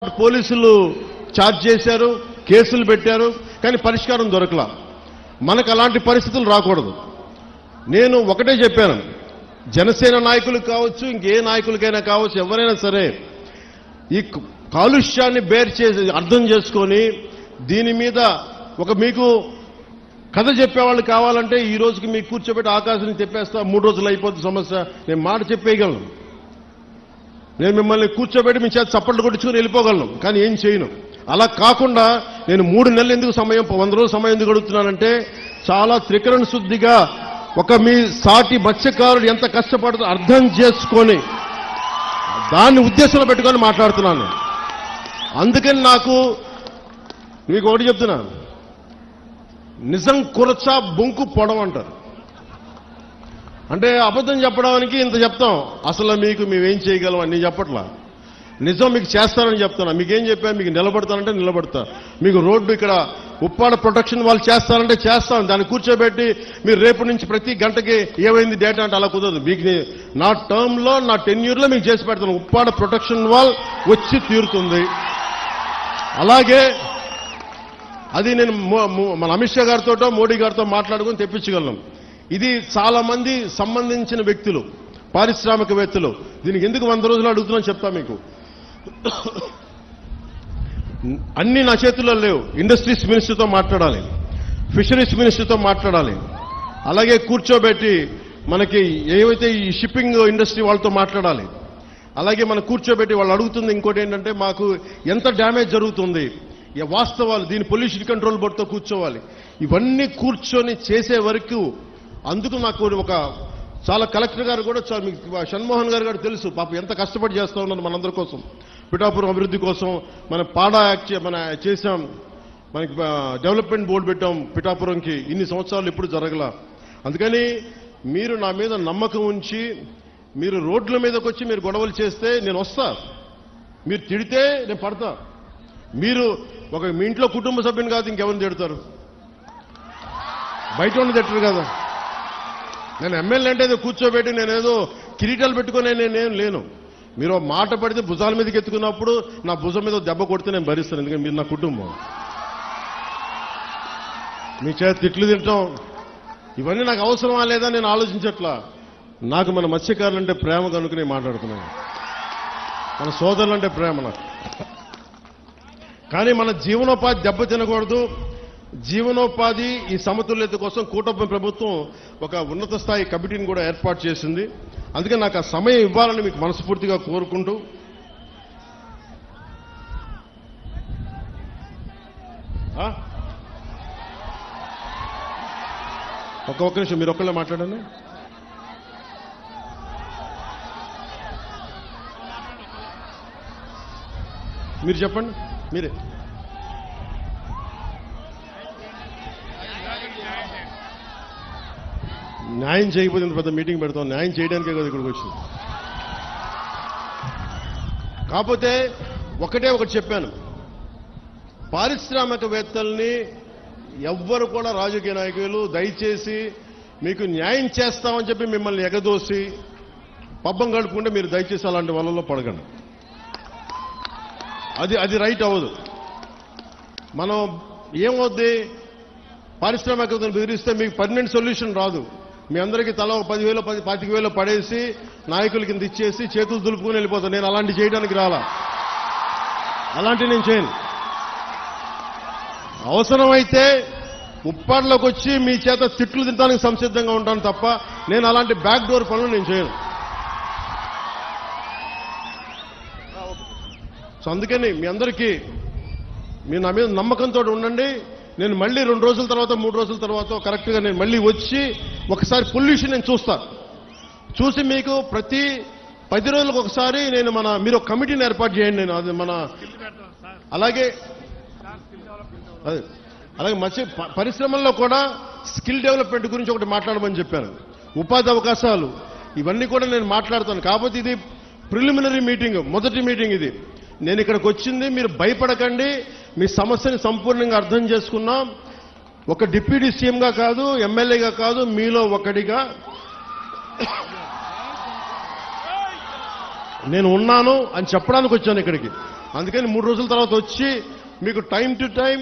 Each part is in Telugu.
పోలీసులు ఛార్జ్ చేశారు, కేసులు పెట్టారు, కానీ పరిష్కారం దొరకలా. మనకు అలాంటి పరిస్థితులు రాకూడదు. నేను ఒకటే చెప్పాను, జనసేన నాయకులు కావచ్చు, ఇంకే నాయకులకైనా కావచ్చు, ఎవరైనా సరే ఈ కాలుష్యాన్ని బేర్ చేసి అర్థం చేసుకొని దీని మీద ఒక మీకు కథ చెప్పేవాళ్ళు కావాలంటే ఈ రోజుకి మీకు కూర్చోబెట్టి ఆకాశాన్ని చెప్పేస్తా, 3 రోజులు అయిపోతుంది సమస్య, నేను మాట చెప్పేయగలను. నేను మిమ్మల్ని కూర్చోబెట్టి మీ చేత చప్పట్లు కొట్టించుకుని వెళ్ళిపోగలను, కానీ ఏం చేయను. అలా కాకుండా నేను 3 నెలలు ఎందుకు సమయం, 100 రోజులు సమయం ఎందుకు అడుగుతున్నానంటే, చాలా త్రికరణ శుద్ధిగా ఒక మీ సాటి మత్స్యకారుడు ఎంత కష్టపడుతూ అర్థం చేసుకొని దాన్ని ఉద్దేశంలో పెట్టుకొని మాట్లాడుతున్నాను. అందుకని నాకు మీకు ఒకటి చెప్తున్నాను, నిజం కురచ బొంకు పొడవ అంటారు. అంటే అబద్ధం చెప్పడానికి ఇంత చెప్తాం, అసలు మీకు మేమేం చేయగలం అని చెప్పట్లా. నిజం మీకు చేస్తానని చెప్తున్నా. మీకేం చెప్పాను, మీకు నిలబడతానంటే నిలబడతా. మీకు రోడ్డు ఇక్కడ ఉప్పాడ ప్రొటెక్షన్ వాళ్ళు చేస్తారంటే చేస్తాను. దాన్ని కూర్చోబెట్టి మీరు రేపు నుంచి ప్రతి గంటకి ఏమైంది డేటా అంటే అలా కుదరదు. మీకు నా టర్మ్లో, నా టెన్యూర్లో మీకు చేసి పెడతాను. ఉప్పాడ ప్రొటెక్షన్ వాల్ వచ్చి తీరుతుంది. అలాగే అది నేను మన అమిత్ షా గారితో, మోడీ గారితో మాట్లాడుకుని తెప్పించగలను. ఇది చాలా మంది సంబంధించిన వ్యక్తులు, పారిశ్రామికవేత్తలు. దీనికి ఎందుకు 100 రోజులు అడుగుతున్నాను చెప్తా మీకు. అన్ని నా చేతుల్లో లేవు. ఇండస్ట్రీస్ మినిస్టర్తో మాట్లాడాలి, ఫిషరీస్ మినిస్టర్తో మాట్లాడాలి, అలాగే కూర్చోబెట్టి మనకి ఏవైతే ఈ షిప్పింగ్ ఇండస్ట్రీ వాళ్ళతో మాట్లాడాలి. అలాగే మనం కూర్చోబెట్టి వాళ్ళు అడుగుతుంది ఇంకోటి ఏంటంటే, మాకు ఎంత డ్యామేజ్ జరుగుతుంది, వాస్తవాలు, దీని పొల్యూషన్ కంట్రోల్ బోర్డుతో కూర్చోవాలి. ఇవన్నీ కూర్చొని చేసే వరకు అందుకు నాకు ఒక చాలా కలెక్టర్ గారు కూడా మీకు షణ్మోహన్ గారు కూడా తెలుసు, పాపం ఎంత కష్టపడి చేస్తూ ఉన్నారు మనందరి కోసం, పిఠాపురం అభివృద్ధి కోసం. మన పాడా యాక్ట్ మన చేశాం, మనకి డెవలప్మెంట్ బోర్డు పెట్టాం పిఠాపురంకి. ఇన్ని సంవత్సరాలు ఎప్పుడు జరగల. అందుకని మీరు నా మీద నమ్మకం ఉంచి మీరు రోడ్ల మీదకి వచ్చి మీరు గొడవలు చేస్తే నేను వస్తా. మీరు తిడితే నేను పడతా. మీరు మీ ఇంట్లో కుటుంబ సభ్యుని కాదు ఇంకెవరిని తిడతారు, బయట ఉండి తిట్టరు కదా. నేను ఎమ్మెల్యే అంటే కూర్చోబెట్టి నేనేదో కిరీటాలు పెట్టుకునే నేనేం లేను. మీరు మాట పడితే భుజాల మీదకి ఎత్తుకున్నప్పుడు నా భుజం మీద దెబ్బ కొడితే నేను భరిస్తాను, ఎందుకంటే మీరు నా కుటుంబం. మీ చేత తిట్లు తింటాం ఇవన్నీ నాకు అవసరమా లేదా నేను ఆలోచించట్లా. నాకు మన మత్స్యకారులంటే ప్రేమ కనుక నేను మాట్లాడుతున్నాను, మన సోదరులంటే ప్రేమ నాకు. కానీ మన జీవనోపాధి దెబ్బ తినకూడదు. జీవనోపాధి ఈ సమతుల్యత కోసం కూటమి ప్రభుత్వం ఒక ఉన్నత స్థాయి కమిటీని కూడా ఏర్పాటు చేసింది. అందుకే నాకు ఆ సమయం ఇవ్వాలని మీకు మనస్ఫూర్తిగా కోరుకుంటూ, ఒక్క నిమిషం మీరు ఒక్కళ్ళే మాట్లాడండి. మీరు చెప్పండి, మీరే. న్యాయం చేయకపోతే ఇంత పెద్ద మీటింగ్ పెడతాం, న్యాయం చేయడానికే కదా ఇక్కడికి వచ్చింది. కాకపోతే ఒకటి చెప్పాను, పారిశ్రామికవేత్తల్ని ఎవ్వరు కూడా రాజకీయ నాయకులు దయచేసి మీకు న్యాయం చేస్తామని చెప్పి మిమ్మల్ని ఎగదోసి పబ్బం గడుపుకుంటే మీరు దయచేసి అలాంటి వలలో పడకండి. అది రైట్ అవ్వదు. మనం ఏమవుద్ది, పారిశ్రామికవేత్తలు బెదిరిస్తే మీకు పర్మనెంట్ సొల్యూషన్ రాదు. మీ అందరికీ తల 10,000 25,000 పడేసి నాయకుల కింద ఇచ్చేసి చేతులు దులుపుకుని వెళ్ళిపోతాను. నేను అలాంటి చేయడానికి రాలా, అలాంటి నేను చేయను. అవసరమైతే ఉప్పాడలోకి వచ్చి మీ చేత తిట్లు తినడానికి సంసిద్ధంగా ఉంటాను తప్ప నేను అలాంటి బ్యాక్ డోర్ పనులు నేను చేయను. సో అందుకని మీ అందరికీ మీరు నా మీద నమ్మకంతో ఉండండి. నేను మళ్ళీ 2 రోజుల తర్వాత 3 రోజుల తర్వాత కరెక్ట్గా నేను మళ్ళీ వచ్చి ఒకసారి పొల్యూషన్ నేను చూసి మీకు ప్రతి 10 రోజులకు ఒకసారి నేను మీరు ఒక కమిటీని ఏర్పాటు చేయండి. నేను అది అలాగే మత్స్య పరిశ్రమల్లో కూడా స్కిల్ డెవలప్మెంట్ గురించి ఒకటి మాట్లాడమని చెప్పాను. ఉపాధి అవకాశాలు ఇవన్నీ కూడా నేను మాట్లాడతాను. కాకపోతే ఇది ప్రిలిమినరీ మీటింగ్, మొదటి మీటింగ్ ఇది. నేను ఇక్కడికి వచ్చింది, మీరు భయపడకండి, మీ సమస్యని సంపూర్ణంగా అర్థం చేసుకున్నాం. ఒక డిప్యూటీ సీఎంగా కాదు, ఎమ్మెల్యేగా కాదు, మీలో ఒకటిగా నేను ఉన్నాను అని చెప్పడానికి వచ్చాను ఇక్కడికి. అందుకని 3 రోజుల తర్వాత వచ్చి మీకు time to time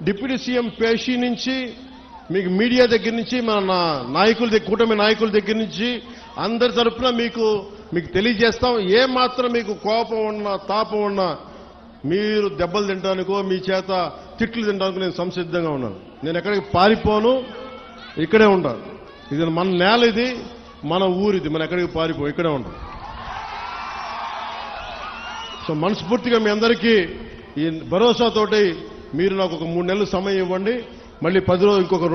deputy CM పేషీ నుంచి మీకు మీడియా దగ్గర నుంచి మన నాయకుల కూటమి నాయకుల దగ్గర నుంచి అందరి తరఫున మీకు తెలియజేస్తాం. ఏ మాత్రం మీకు కోపం ఉన్నా తాపం ఉన్నా మీరు దెబ్బలు తినడానికో మీ చేత తిట్లు తినడానికి నేను సంసిద్ధంగా ఉన్నాను. నేను ఎక్కడికి పారిపోను, ఇక్కడే ఉంటాను. ఇది మన నేల, ఇది మన ఊరిది, మనం ఎక్కడికి పారిపో, ఇక్కడే ఉంటాం. సో మనస్ఫూర్తిగా మీ అందరికీ ఈ భరోసాతోటి మీరు నాకు ఒక 3 నెలలు సమయం ఇవ్వండి. మళ్ళీ 10 రోజులు ఇంకొక